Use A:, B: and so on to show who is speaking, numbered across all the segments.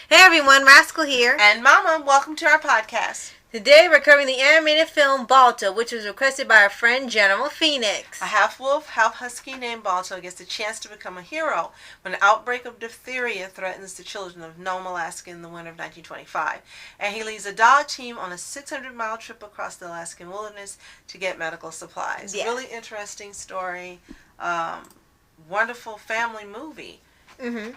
A: Hey everyone, Rascal here.
B: And Mama, welcome to our podcast.
A: Today we're covering the animated film Balto, which was requested by our friend General Phoenix.
B: A half-wolf, half-husky named Balto gets a chance to become a hero when an outbreak of diphtheria threatens the children of Nome, Alaska in the winter of 1925. And he leads a dog team on a 600-mile trip across the Alaskan wilderness to get medical supplies.
A: Yeah.
B: Really interesting story. Wonderful family movie.
A: Mm-hmm.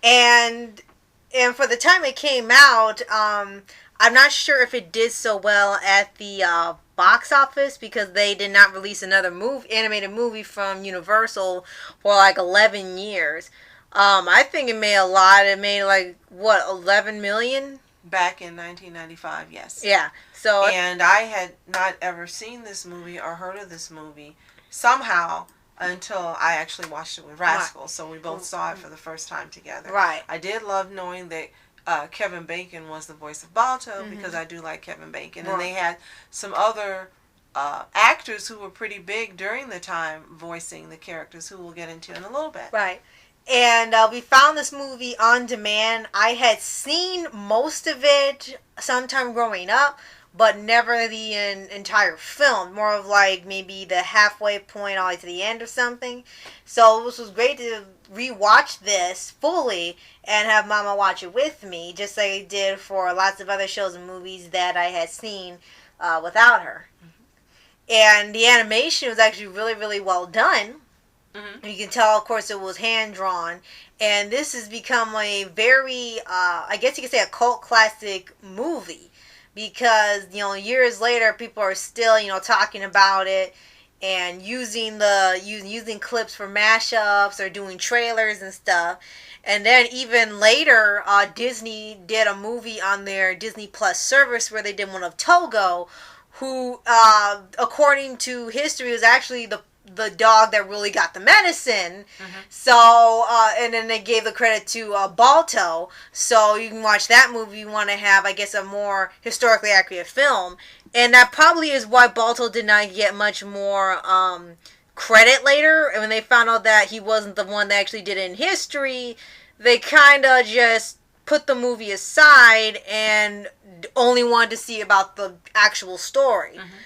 A: And for the time it came out, I'm not sure if it did so well at the box office because they did not release another animated movie from Universal for like 11 years. I think it made a lot. It made like, 11 million?
B: Back in 1995, yes.
A: Yeah.
B: And I had not ever seen this movie or heard of this movie somehow until I actually watched it with Rascal. Right. So we both saw it for the first time together.
A: Right.
B: I did love knowing that Kevin Bacon was the voice of Balto because I do like Kevin Bacon. Right. And they had some other actors who were pretty big during the time voicing the characters, who we'll get into in a little bit.
A: Right. And we found this movie on demand. I had seen most of it sometime growing up, but never the entire film. More of like maybe the halfway point all the way to the end or something. So this was great to rewatch this fully and have Mama watch it with me, just like I did for lots of other shows and movies that I had seen without her. Mm-hmm. And the animation was actually really, really well done. Mm-hmm. You can tell, of course, it was hand-drawn. And this has become a very, I guess you could say, a cult classic movie. Because, years later, people are still, talking about it and using clips for mashups or doing trailers and stuff. And then even later, Disney did a movie on their Disney Plus service where they did one of Togo, who, according to history, was actually the dog that really got the medicine. Mm-hmm. So, and then they gave the credit to Balto. So you can watch that movie if you want to have, I guess, a more historically accurate film. And that probably is why Balto did not get much more credit later. And when they found out that he wasn't the one that actually did it in history, they kind of just put the movie aside and only wanted to see about the actual story. Mm-hmm.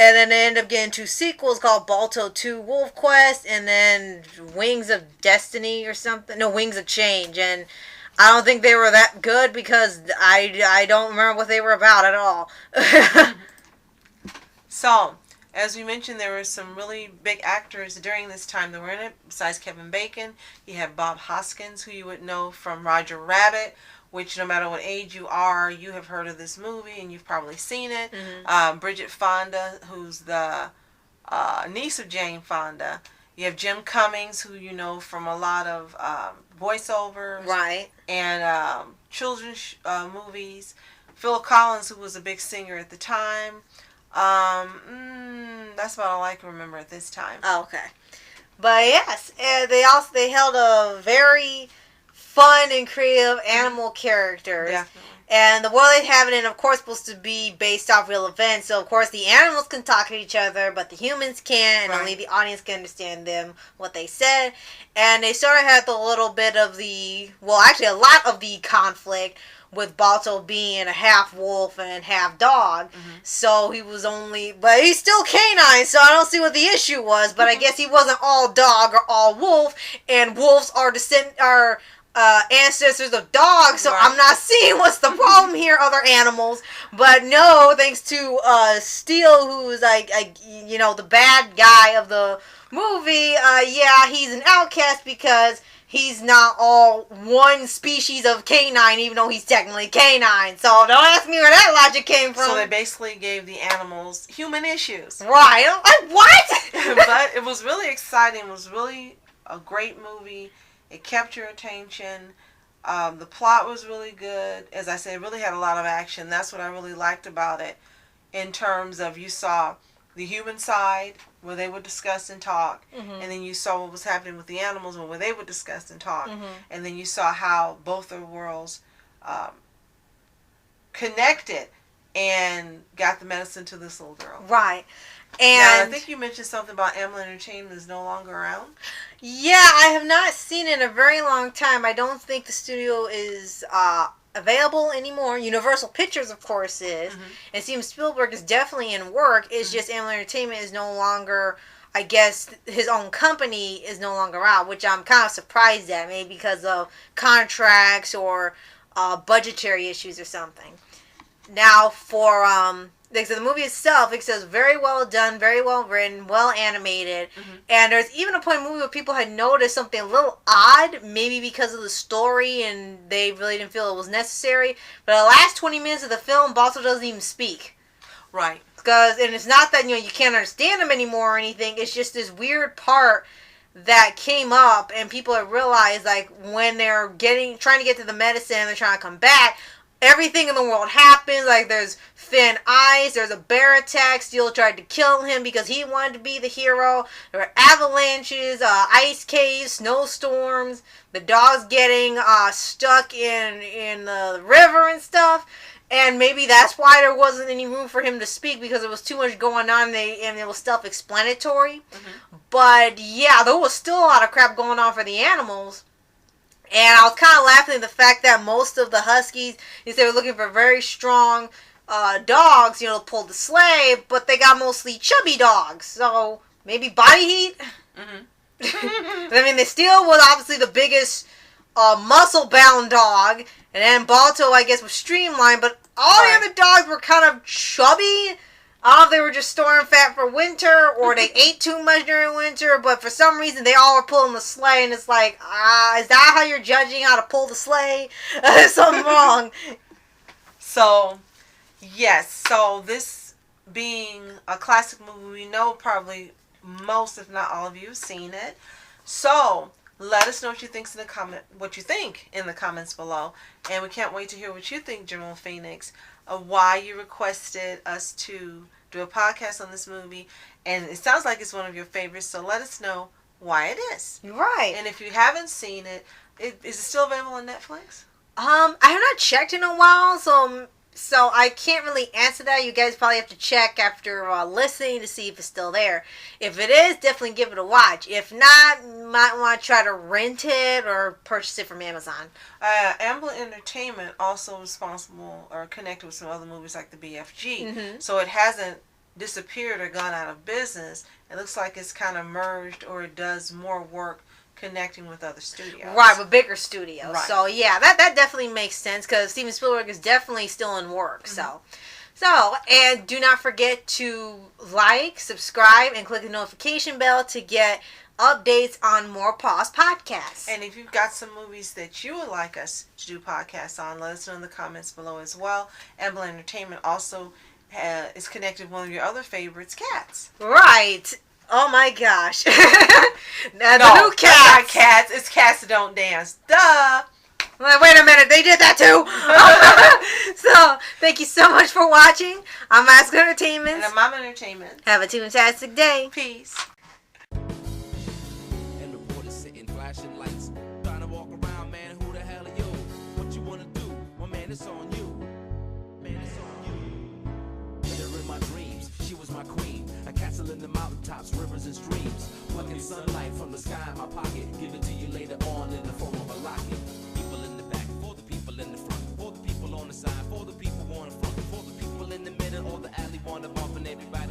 A: And then they end up getting 2 sequels called Balto 2 Wolf Quest and then Wings of Destiny or something. No, Wings of Change. And I don't think they were that good because I don't remember what they were about at all.
B: So, as we mentioned, there were some really big actors during this time that were in it. Besides Kevin Bacon, you have Bob Hoskins, who you would know from Roger Rabbit, which no matter what age you are, you have heard of this movie and you've probably seen it. Mm-hmm. Bridget Fonda, who's the niece of Jane Fonda. You have Jim Cummings, who you know from a lot of voiceovers. Right. And children's movies. Phil Collins, who was a big singer at the time. That's about all I can remember at this time.
A: Oh, okay. But yes, they held a very fun and creative animal characters. Definitely. And the world they have it in, of course, supposed to be based off real events. So, of course, the animals can talk to each other, but the humans can't, and only the audience can understand them, what they said. And they sort of had a little bit of a lot of the conflict with Balto being a half wolf and half dog. Mm-hmm. So but he's still canine, so I don't see what the issue was. But I guess he wasn't all dog or all wolf, and wolves are ancestors of dogs, so I'm not seeing what's the problem here, other animals. But no, thanks to Steele, who's the bad guy of the movie, he's an outcast because he's not all one species of canine, even though he's technically canine. So don't ask me where that logic came from.
B: So they basically gave the animals human issues.
A: Right. What?
B: But it was really exciting. It was really a great movie. It kept your attention. The plot was really good. As I said, it really had a lot of action. That's what I really liked about it, in terms of you saw the human side where they would discuss and talk, mm-hmm. and then you saw what was happening with the animals where they would discuss and talk, mm-hmm. and then you saw how both their worlds connected and got the medicine to this little girl.
A: Right.
B: Now, I
A: And
B: think you mentioned something about Amblin Entertainment is no longer around.
A: yeah, I have not seen it in a very long time. I don't think the studio is available anymore. Universal Pictures, of course, is.
B: Mm-hmm.
A: And Steven Spielberg is definitely in work. It's just Amblin Entertainment is no longer, I guess, his own company is no longer out, which I'm kind of surprised at, maybe because of contracts or budgetary issues or something. Now, for like I said, the movie itself, it says very well done, very well written, well animated, and there's even a point in the movie where people had noticed something a little odd, maybe because of the story, and they really didn't feel it was necessary. But the last 20 minutes of the film, Balto doesn't even speak.
B: Right.
A: And it's not that, you know, you can't understand him anymore or anything. It's just this weird part that came up, and people have realized, like, when they're trying to get to the medicine, they're trying to come back. Everything in the world happens. Like, there's thin ice. There's a bear attack. Steele tried to kill him because he wanted to be the hero. There were avalanches, ice caves, snowstorms. The dog's getting stuck in the river and stuff. And maybe that's why there wasn't any room for him to speak, because there was too much going on and it was self-explanatory. But, yeah, there was still a lot of crap going on for the animals. And I was kind of laughing at the fact that most of the Huskies, they were looking for very strong dogs, you know, to pull the sleigh, but they got mostly chubby dogs. So maybe body heat. I mean, the Steele was obviously the biggest muscle-bound dog, and then Balto, I guess, was streamlined, but all the other dogs were kind of chubby. I don't know if they were just storing fat for winter or they ate too much during winter, but for some reason they all were pulling the sleigh, and it's like, is that how you're judging how to pull the sleigh? There's something wrong.
B: So, yes. So, this being a classic movie, we know probably most, if not all of you, have seen it. So, let us know what you think in the comments below. And we can't wait to hear what you think, General Phoenix, of why you requested us to do a podcast on this movie. And it sounds like it's one of your favorites, so let us know why it is.
A: Right.
B: And if you haven't seen it, is it still available on Netflix?
A: I have not checked in a while, so I can't really answer that. You guys probably have to check after listening to see if it's still there. If it is, definitely give it a watch. If not, you might want to try to rent it or purchase it from Amazon.
B: Amblin Entertainment also responsible or connected with some other movies like the BFG. So it hasn't disappeared or gone out of business. It looks like it's kind of merged, or it does more work connecting with other studios.
A: Right, with bigger studios.
B: Right.
A: So, yeah, that definitely makes sense, because Steven Spielberg is definitely still in work. So, and do not forget to like, subscribe, and click the notification bell to get updates on more Paws podcasts.
B: And if you've got some movies that you would like us to do podcasts on, let us know in the comments below as well. Amblin Entertainment also is connected with one of your other favorites, cats.
A: Right. Oh my gosh. Now,
B: No,
A: the new
B: it's
A: cats.
B: not cats. It's Cats That Don't Dance. Duh.
A: Like, wait a minute, they did that too. So, thank you so much for watching. I'm Alaskan Entertainment.
B: And I'm Mom Entertainment.
A: Have a fantastic day.
B: Peace.
C: And the board is sitting, flashing lights. Trying to walk around, man, who the hell are you? What you wanna do? Well, man, it's on you. Man, it's on you. With her in my dreams, she was my queen. A castle in the mountaintops, rivers and streams. Plucking sunlight from the sky in my pocket. Give it to you later on in the form of a locket. People in the back, for the people in the front. For the people on the side, for the people on the front. For the people in the middle or the alley, want to bump and everybody.